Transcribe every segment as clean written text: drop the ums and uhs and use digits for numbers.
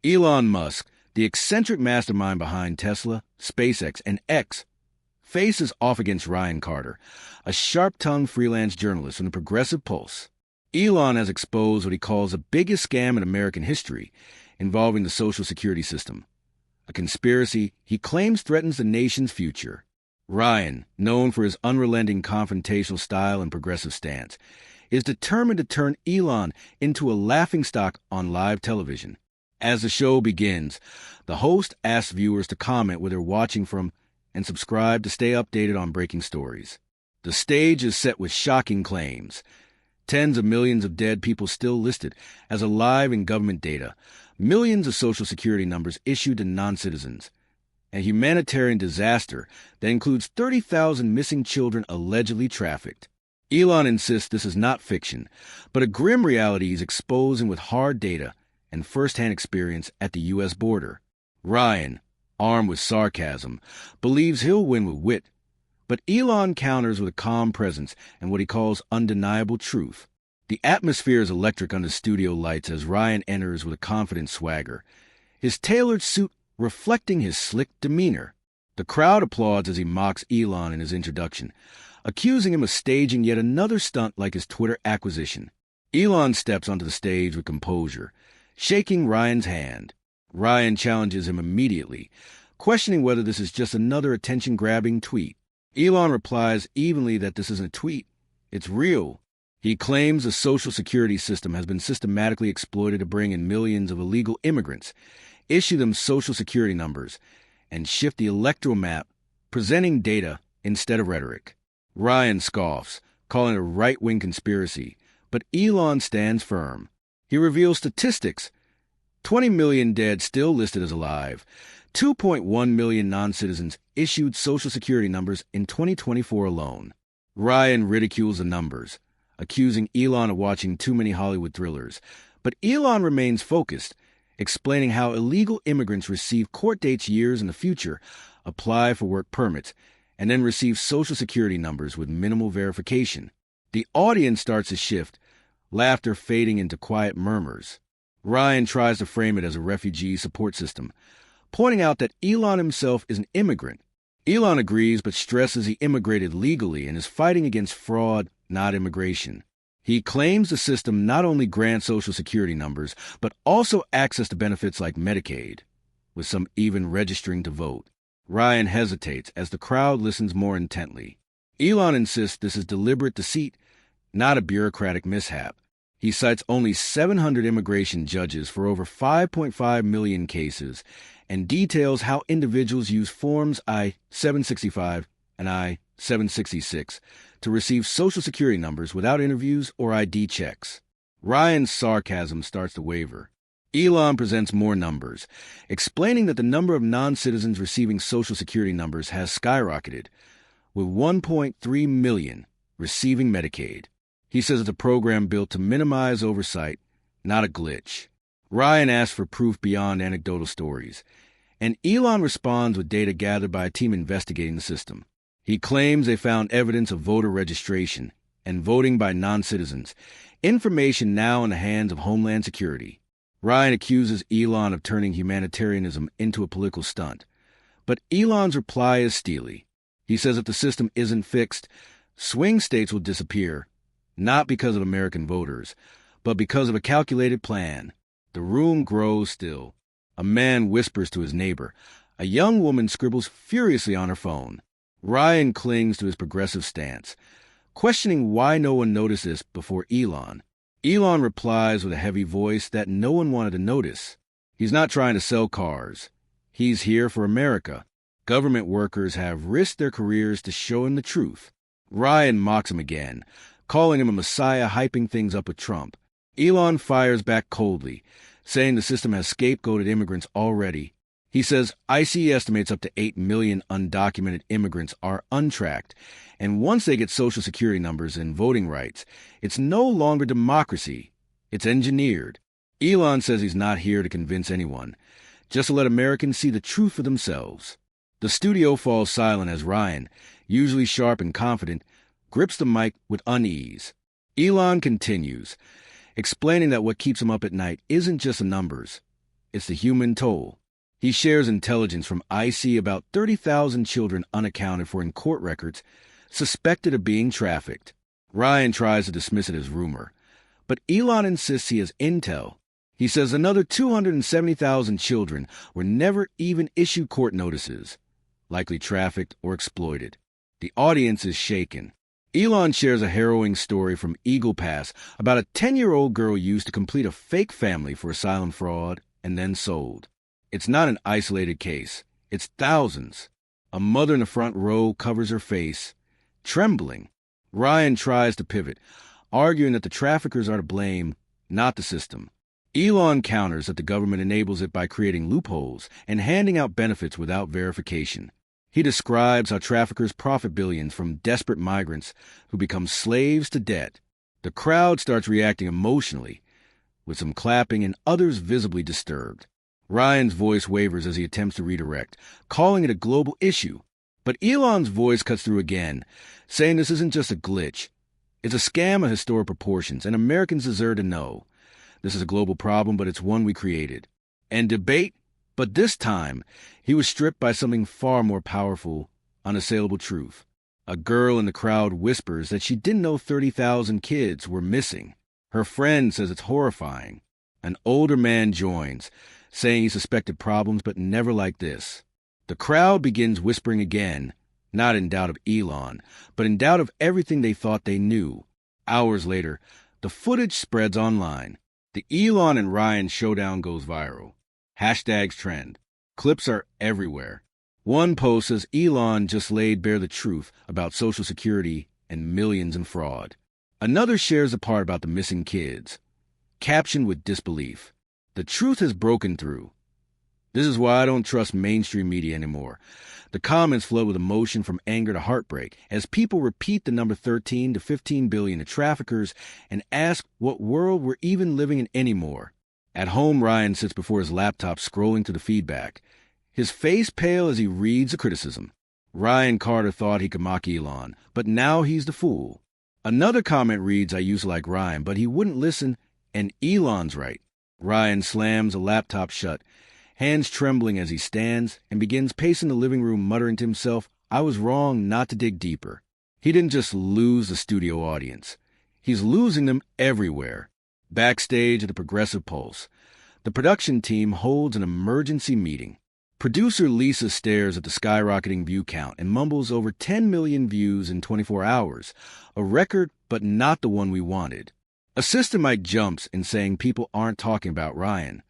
Elon Musk, the eccentric mastermind behind Tesla, SpaceX, and X, faces off against Ryan Carter, a sharp-tongued freelance journalist from the Progressive Pulse. Elon has exposed what he calls the biggest scam in American history involving the Social Security system, a conspiracy he claims threatens the nation's future. Ryan, known for his unrelenting confrontational style and progressive stance, is determined to turn Elon into a laughingstock on live television. As the show begins, the host asks viewers to comment where they're watching from and subscribe to stay updated on breaking stories. The stage is set with shocking claims. Tens of millions of dead people still listed as alive in government data, millions of Social Security numbers issued to non-citizens, a humanitarian disaster that includes 30,000 missing children allegedly trafficked. Elon insists this is not fiction, but a grim reality he's exposing with hard data and first-hand experience at the U.S. border. Ryan, armed with sarcasm, believes he'll win with wit, but Elon counters with a calm presence and what he calls undeniable truth. The atmosphere is electric under studio lights as Ryan enters with a confident swagger, his tailored suit reflecting his slick demeanor. The crowd applauds as he mocks Elon in his introduction, accusing him of staging yet another stunt like his Twitter acquisition. Elon steps onto the stage with composure, shaking Ryan's hand. Ryan challenges him immediately, questioning whether this is just another attention-grabbing tweet. Elon replies evenly that this isn't a tweet. It's real. He claims the Social Security system has been systematically exploited to bring in millions of illegal immigrants, issue them Social Security numbers, and shift the electoral map, presenting data instead of rhetoric. Ryan scoffs, calling it a right-wing conspiracy, but Elon stands firm. He reveals statistics: 20 million dead still listed as alive, 2.1 million non-citizens issued Social Security numbers in 2024 alone. Ryan ridicules the numbers, accusing Elon of watching too many Hollywood thrillers, but Elon remains focused, explaining how illegal immigrants receive court dates years in the future, apply for work permits, and then receive Social Security numbers with minimal verification. The audience starts to shift, laughter fading into quiet murmurs. Ryan tries to frame it as a refugee support system, pointing out that Elon himself is an immigrant. Elon agrees but stresses he immigrated legally and is fighting against fraud, not immigration. He claims the system not only grants Social Security numbers, but also access to benefits like Medicaid, with some even registering to vote. Ryan hesitates as the crowd listens more intently. Elon insists this is deliberate deceit, not a bureaucratic mishap. He cites only 700 immigration judges for over 5.5 million cases and details how individuals use Forms I-765 and I-766 to receive Social Security numbers without interviews or ID checks. Ryan's sarcasm starts to waver. Elon presents more numbers, explaining that the number of non-citizens receiving Social Security numbers has skyrocketed, with 1.3 million receiving Medicaid. He says it's a program built to minimize oversight, not a glitch. Ryan asks for proof beyond anecdotal stories, and Elon responds with data gathered by a team investigating the system. He claims they found evidence of voter registration and voting by non-citizens, information now in the hands of Homeland Security. Ryan accuses Elon of turning humanitarianism into a political stunt, but Elon's reply is steely. He says if the system isn't fixed, swing states will disappear, not because of American voters, but because of a calculated plan. The room grows still. A man whispers to his neighbor. A young woman scribbles furiously on her phone. Ryan clings to his progressive stance, questioning why no one noticed this before Elon. Elon replies with a heavy voice that no one wanted to notice. He's not trying to sell cars. He's here for America. Government workers have risked their careers to show him the truth. Ryan mocks him again, calling him a messiah hyping things up with Trump. Elon fires back coldly, saying the system has scapegoated immigrants already. He says ICE estimates up to 8 million undocumented immigrants are untracked, and once they get Social Security numbers and voting rights, it's no longer democracy. It's engineered. Elon says he's not here to convince anyone, just to let Americans see the truth for themselves. The studio falls silent as Ryan, usually sharp and confident, grips the mic with unease. Elon continues, explaining that what keeps him up at night isn't just the numbers, It's the human toll. He shares intelligence from IC about 30,000 children unaccounted for in court records, suspected of being trafficked. Ryan tries to dismiss it as rumor, but Elon insists he has intel. He says another 270,000 children were never even issued court notices, likely trafficked or exploited. The audience is shaken. Elon shares a harrowing story from Eagle Pass about a 10-year-old girl used to complete a fake family for asylum fraud and then sold. It's not an isolated case. It's thousands. A mother in the front row covers her face, trembling. Ryan tries to pivot, arguing that the traffickers are to blame, not the system. Elon counters that the government enables it by creating loopholes and handing out benefits without verification. He describes how traffickers profit billions from desperate migrants who become slaves to debt. The crowd starts reacting emotionally, with some clapping and others visibly disturbed. Ryan's voice wavers as he attempts to redirect, calling it a global issue. But Elon's voice cuts through again, saying this isn't just a glitch. It's a scam of historic proportions, and Americans deserve to know. This is a global problem, but it's one we created. And debate? But this time, he was stripped by something far more powerful, unassailable truth. A girl in the crowd whispers that she didn't know 30,000 kids were missing. Her friend says it's horrifying. An older man joins, saying he suspected problems, but never like this. The crowd begins whispering again, not in doubt of Elon, but in doubt of everything they thought they knew. Hours later, the footage spreads online. The Elon and Ryan showdown goes viral. Hashtags trend. Clips are everywhere. One post says Elon just laid bare the truth about Social Security and millions in fraud. Another shares the part about the missing kids, captioned with disbelief. The truth has broken through. This is why I don't trust mainstream media anymore. The comments flood with emotion from anger to heartbreak as people repeat the number 13 to 15 billion to traffickers and ask what world we're even living in anymore. At home, Ryan sits before his laptop scrolling through the feedback, his face pale as he reads the criticism. Ryan Carter thought he could mock Elon, but now he's the fool. Another comment reads, I used to like Ryan, but he wouldn't listen, and Elon's right. Ryan slams a laptop shut, hands trembling as he stands, and begins pacing the living room, muttering to himself, I was wrong not to dig deeper. He didn't just lose the studio audience. He's losing them everywhere. Backstage at the Progressive Pulse, the production team holds an emergency meeting. Producer Lisa stares at the skyrocketing view count and mumbles over 10 million views in 24 hours, a record but not the one we wanted. Assistant Mike jumps in saying people aren't talking about Ryan.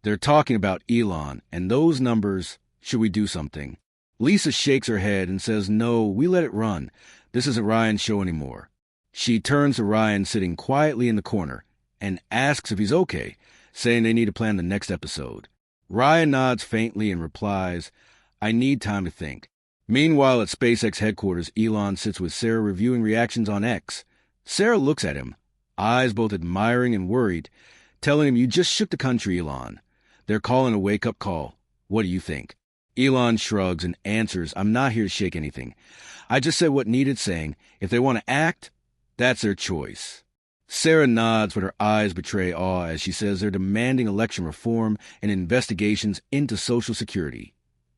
They're talking about Elon, and those numbers, should we do something? Lisa shakes her head and says, no, we let it run. This isn't Ryan's show anymore. She turns to Ryan sitting quietly in the corner and asks if he's okay, saying they need to plan the next episode. Ryan nods faintly and replies, I need time to think. Meanwhile, at SpaceX headquarters, Elon sits with Sarah reviewing reactions on X. Sarah looks at him, eyes both admiring and worried, telling him, you just shook the country, Elon. They're calling a wake-up call. What do you think? Elon shrugs and answers, I'm not here to shake anything. I just said what needed saying. If they want to act, that's their choice. Sarah nods, but her eyes betray awe as she says they're demanding election reform and investigations into Social Security.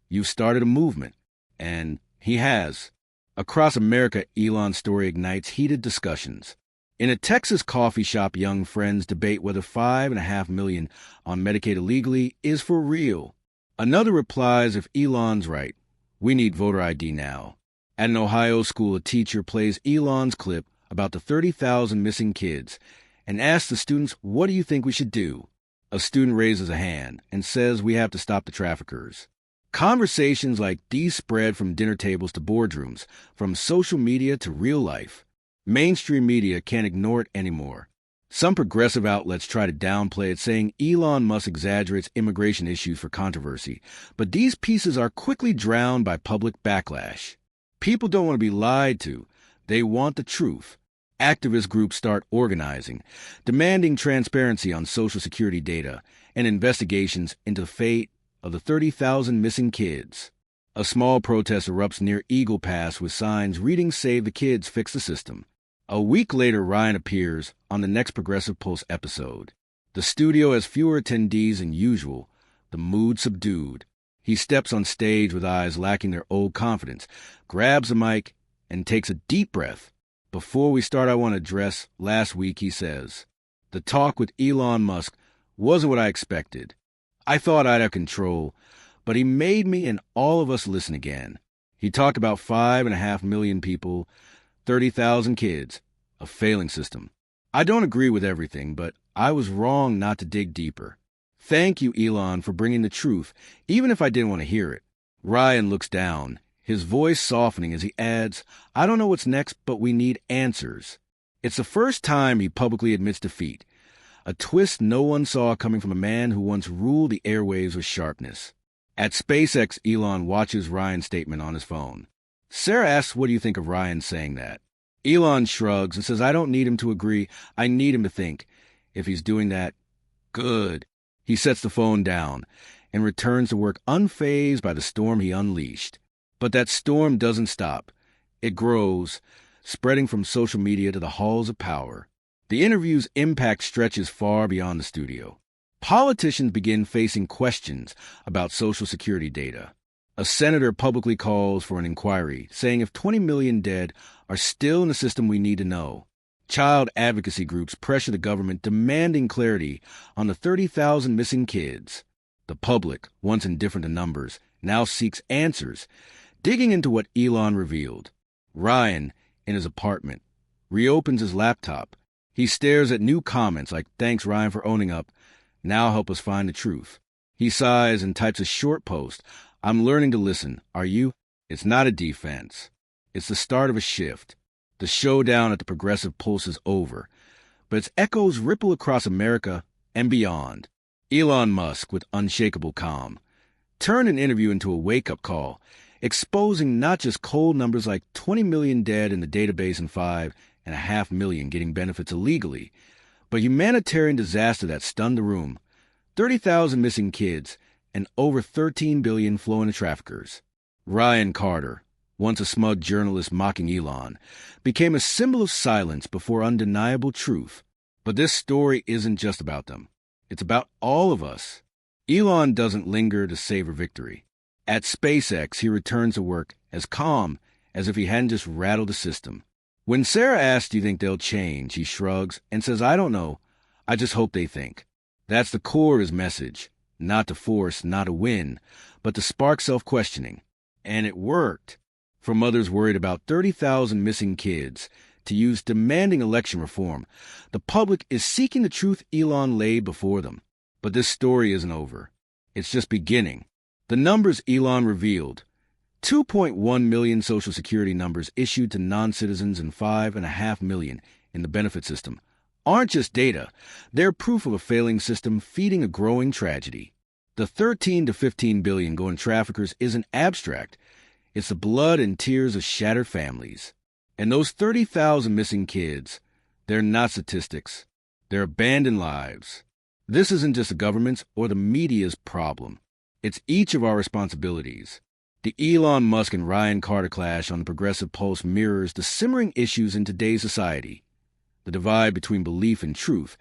You've started a movement. And he has. Across America, Elon's story ignites heated discussions. In a Texas coffee shop, young friends debate whether $5.5 million on Medicaid illegally is for real. Another replies, if Elon's right, we need voter ID now. At an Ohio school, a teacher plays Elon's clip about the 30,000 missing kids and asks the students, what do you think we should do? A student raises a hand and says we have to stop the traffickers. Conversations like these spread from dinner tables to boardrooms, from social media to real life. Mainstream media can't ignore it anymore. Some progressive outlets try to downplay it, saying Elon Musk exaggerates immigration issues for controversy, but these pieces are quickly drowned by public backlash. People don't want to be lied to. They want the truth. Activist groups start organizing, demanding transparency on Social Security data and investigations into the fate of the 30,000 missing kids. A small protest erupts near Eagle Pass with signs reading Save the Kids, Fix the System. A week later, Ryan appears on the next Progressive Pulse episode. The studio has fewer attendees than usual, the mood subdued. He steps on stage with eyes lacking their old confidence, grabs the mic, and takes a deep breath. Before we start, I want to address last week, he says. The talk with Elon Musk wasn't what I expected. I thought I'd have control, but he made me and all of us listen again. He talked about 5.5 million people, 30,000 kids, a failing system. I don't agree with everything, but I was wrong not to dig deeper. Thank you, Elon, for bringing the truth, even if I didn't want to hear it. Ryan looks down, his voice softening as he adds, I don't know what's next, but we need answers. It's the first time he publicly admits defeat, a twist no one saw coming from a man who once ruled the airwaves with sharpness. At SpaceX, Elon watches Ryan's statement on his phone. Sarah asks, what do you think of Ryan saying that? Elon shrugs and says, I don't need him to agree, I need him to think. If he's doing that, good. He sets the phone down and returns to work unfazed by the storm he unleashed. But that storm doesn't stop. It grows, spreading from social media to the halls of power. The interview's impact stretches far beyond the studio. Politicians begin facing questions about Social Security data. A senator publicly calls for an inquiry, saying if 20 million dead are still in the system, we need to know. Child advocacy groups pressure the government, demanding clarity on the 30,000 missing kids. The public, once indifferent to numbers, now seeks answers, digging into what Elon revealed. Ryan, in his apartment, reopens his laptop. He stares at new comments like, thanks, Ryan, for owning up. Now help us find the truth. He sighs and types a short post. I'm learning to listen. Are you? It's not a defense. It's the start of a shift. The showdown at the progressive pulse is over, but its echoes ripple across America and beyond. Elon Musk, with unshakable calm, turned an interview into a wake-up call, exposing not just cold numbers like 20 million dead in the database and 5.5 million getting benefits illegally, but humanitarian disaster that stunned the room, 30,000 missing kids, and over 13 billion flowing to traffickers. Ryan Carter, once a smug journalist mocking Elon, became a symbol of silence before undeniable truth. But this story isn't just about them. It's about all of us. Elon doesn't linger to savor victory. At SpaceX, he returns to work as calm as if he hadn't just rattled the system. When Sarah asks, do you think they'll change, he shrugs and says, I don't know. I just hope they think. That's the core of his message. Not to force, not to win, but to spark self-questioning. And it worked. For mothers worried about 30,000 missing kids to use demanding election reform, the public is seeking the truth Elon laid before them. But this story isn't over. It's just beginning. The numbers Elon revealed, 2.1 million Social Security numbers issued to non-citizens and 5.5 million in the benefit system, aren't just data. They're proof of a failing system feeding a growing tragedy. The 13 to 15 billion going traffickers isn't abstract. It's the blood and tears of shattered families. And those 30,000 missing kids, they're not statistics. They're abandoned lives. This isn't just the government's or the media's problem. It's each of our responsibilities. The Elon Musk and Ryan Carter clash on the Progressive Pulse mirrors the simmering issues in today's society. The divide between belief and truth,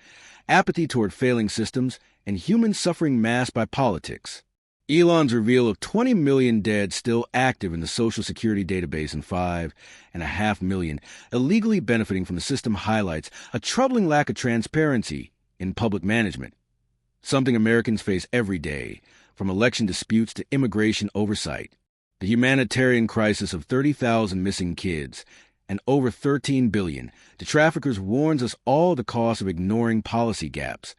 apathy toward failing systems, and human suffering masked by politics. Elon's reveal of 20 million dead still active in the Social Security database and 5.5 million illegally benefiting from the system highlights a troubling lack of transparency in public management, something Americans face every day, from election disputes to immigration oversight. The humanitarian crisis of 30,000 missing kids and over 13 billion to traffickers warns us all the cost of ignoring policy gaps.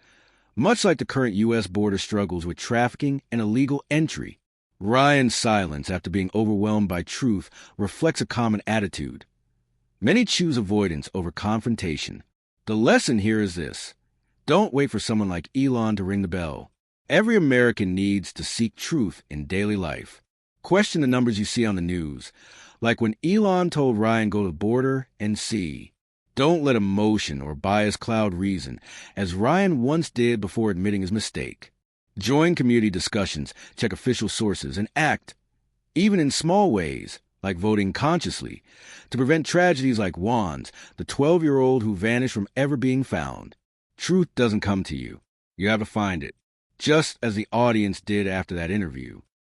Much like the current U.S. border struggles with trafficking and illegal entry, Ryan's silence after being overwhelmed by truth reflects a common attitude. Many choose avoidance over confrontation. The lesson here is this: don't wait for someone like Elon to ring the bell. Every American needs to seek truth in daily life. Question the numbers you see on the news, like when Elon told Ryan go to the border and see. Don't let emotion or bias cloud reason, as Ryan once did before admitting his mistake. Join community discussions, check official sources, and act, even in small ways, like voting consciously, to prevent tragedies like Juan's, the 12-year-old who vanished from ever being found. Truth doesn't come to you. You have to find it. just as the audience did after that interview.